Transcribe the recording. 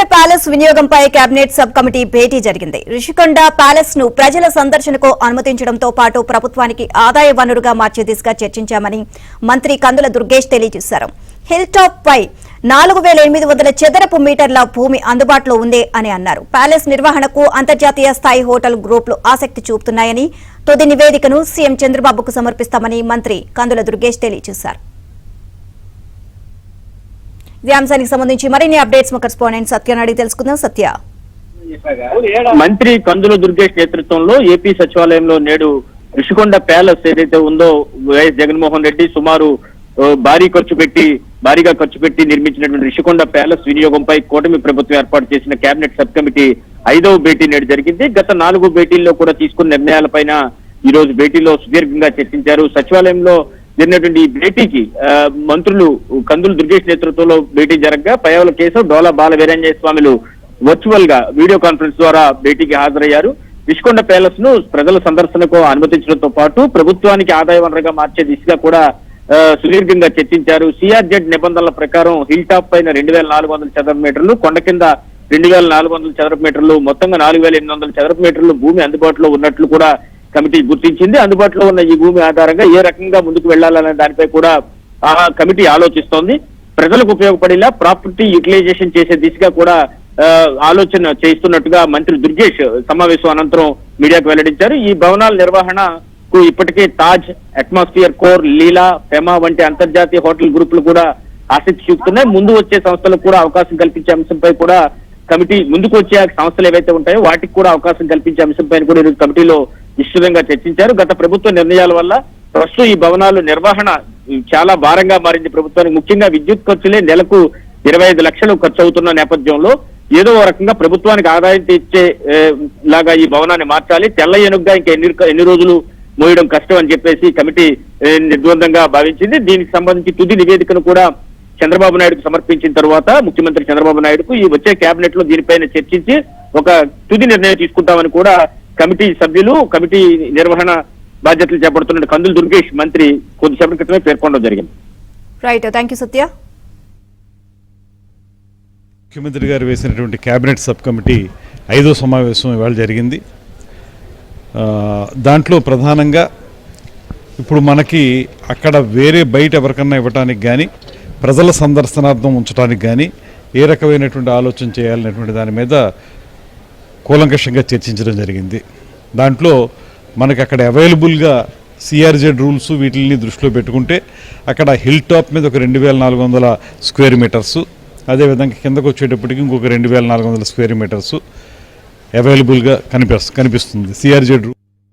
Rishikonda palace వినియోగంపై cabinet sub committee భేటీ జరిగింది. Rishikonda palace ను ప్రజల సందర్శనకు అనుమతించడంతో పాటు ప్రభుత్వానికి ఆదాయ వనరుగా మార్చే దిశగా చర్చించామని మంత్రి కందుల దుర్గేష్ తెలియజేశారు. హిల్ టాప్ పై 4800 చదరపు మీటర్ల భూమి అందుబాటులో ఉంది అని అన్నారు. ప్యాలెస్ నిర్వహణకు అంతర్జాతీయ స్థాయి హోటల్ గ్రూపులు ఆసక్తి చూపుతున్నాయని, తుది నివేదికను సీఎం చంద్రబాబుకు సమర్పిస్తామని మంత్రి కందుల దుర్గేష్ తెలియజేశారు. ఈ అంశానికి సంబంధించి మరిన్ని అప్డేట్స్ మా కరెస్పాండెంట్ సత్యనాడి తెలుసుకుందాం. సత్య, మంత్రి కందుల దుర్గేష్ నేతృత్వంలో ఏపీ సచివాలయంలో నేడు రిషికొండ ప్యాలెస్ ఏదైతే ఉందో వైఎస్ జగన్మోహన్ రెడ్డి సుమారు భారీగా ఖర్చు పెట్టి నిర్మించినటువంటి రిషికొండ ప్యాలెస్ వినియోగంపై కూటమి ప్రభుత్వం ఏర్పాటు చేసిన కేబినెట్ సబ్ కమిటీ 5వ భేటీ నేడు జరిగింది. గత 4 భేటీల్లో కూడా తీసుకున్న నిర్ణయాలపైన ఈ రోజు భేటీలో సుదీర్ఘంగా చర్చించారు. సచివాలయంలో జరిగినటువంటి ఈ భేటీకి మంత్రులు కందుల దుర్గేష్ నేతృత్వంలో భేటీ జరగగా పయ్యావుల కేశవ్, డోలా బాల వీరాంజనేయ స్వామిలు వర్చువల్ గా వీడియో కాన్ఫరెన్స్ ద్వారా భేటీకి హాజరయ్యారు. రిషికొండ ప్యాలెస్ ను ప్రజల సందర్శనకు అనుమతించడంతో పాటు ప్రభుత్వానికి ఆదాయ వనరుగా మార్చే దిశగా కూడా సుదీర్ఘంగా చర్చించారు. సిఆర్జెడ్ నిబంధనల ప్రకారం హిల్ టాప్ పైన 2400 చదరపు మీటర్లు, కొండ కింద 2400 చదరపు మీటర్లు, మొత్తంగా 4800 చదరపు మీటర్లు భూమి అందుబాటులో ఉన్నట్లు కూడా కమిటీ గుర్తించింది. అందుబాటులో ఉన్న ఈ భూమి ఆధారంగా ఏ రకంగా ముందుకు వెళ్లాలనే దానిపై కూడా ఆ కమిటీ ఆలోచిస్తోంది. ప్రజలకు ఉపయోగపడేలా ప్రాపర్టీ యూటిలైజేషన్ చేసే దిశగా కూడా ఆలోచన చేస్తున్నట్టుగా మంత్రి దుర్గేష్ సమావేశం అనంతరం మీడియాకు వెల్లడించారు. ఈ భవనాల నిర్వహణకు ఇప్పటికే తాజ్, అట్మాస్ఫియర్ కోర్, లీలా, ఫెమా వంటి అంతర్జాతీయ హోటల్ గ్రూపులు కూడా ఆసక్తి చూపుతున్నాయి. ముందు వచ్చే సంస్థలకు కూడా అవకాశం కల్పించే అంశంపై కూడా కమిటీ, ముందుకు వచ్చే సంస్థలు ఏవైతే ఉంటాయో వాటికి కూడా అవకాశం కల్పించే అంశంపై కూడా ఈరోజు కమిటీలో విస్తృతంగా చర్చించారు. గత ప్రభుత్వ నిర్ణయాల వల్ల ప్రస్తుతం ఈ భవనాలు నిర్వహణ చాలా భారంగా మారింది ప్రభుత్వానికి. ముఖ్యంగా విద్యుత్ ఖర్చులే నెలకు 25 లక్షలు ఖర్చు అవుతున్న నేపథ్యంలో ఏదో రకంగా ప్రభుత్వానికి ఆదాయం తెచ్చే లాగా ఈ భవనాన్ని మార్చాలి. తెల్ల ఏనుగ్గా ఇంకా ఎన్ని రోజులు మోయడం కష్టం అని చెప్పేసి కమిటీ నిర్ద్వందంగా భావించింది. దీనికి సంబంధించి తుది నివేదికను కూడా చంద్రబాబు నాయుడుకు సమర్పించిన తర్వాత ముఖ్యమంత్రి చంద్రబాబు నాయుడుకు ఈ వచ్చే కేబినెట్ లో దీనిపైన చర్చించి ఒక తుది నిర్ణయం తీసుకుంటామని కూడా కమిటీ సభ్యులు, కమిటీ నిర్వహణ బాధ్యతలు చేపడుతున్న కందుల దుర్గేష్ మంత్రి కొద్దిసేపటి క్రితమే పేర్కొనడం జరిగింది. రైట్, థ్యాంక్ యూ సత్య. ముఖ్యమంత్రి గారు వేసినటువంటి కేబినెట్ సబ్ కమిటీ 5వ సమావేశం ఇవాళ జరిగింది. దాంట్లో ప్రధానంగా ఇప్పుడు మనకి అక్కడ వేరే బయట ఎవరికన్నా ఇవ్వటానికి కానీ, ప్రజల సందర్శనార్థం ఉంచడానికి కానీ ఏ రకమైనటువంటి ఆలోచన చేయాలనేటువంటి దాని మీద కూలంకషంగా చర్చించడం జరిగింది. దాంట్లో మనకి అక్కడ అవైలబుల్గా సిఆర్జెడ్ రూల్స్ వీటిని దృష్టిలో పెట్టుకుంటే అక్కడ హిల్ టాప్ మీద ఒక 2400 స్క్వేర్ మీటర్సు, అదేవిధంగా కిందకు వచ్చేటప్పటికి ఇంకొక 2400 స్క్వేర్ మీటర్సు అవైలబుల్గా కనిపిస్తుంది. సిఆర్జెడ్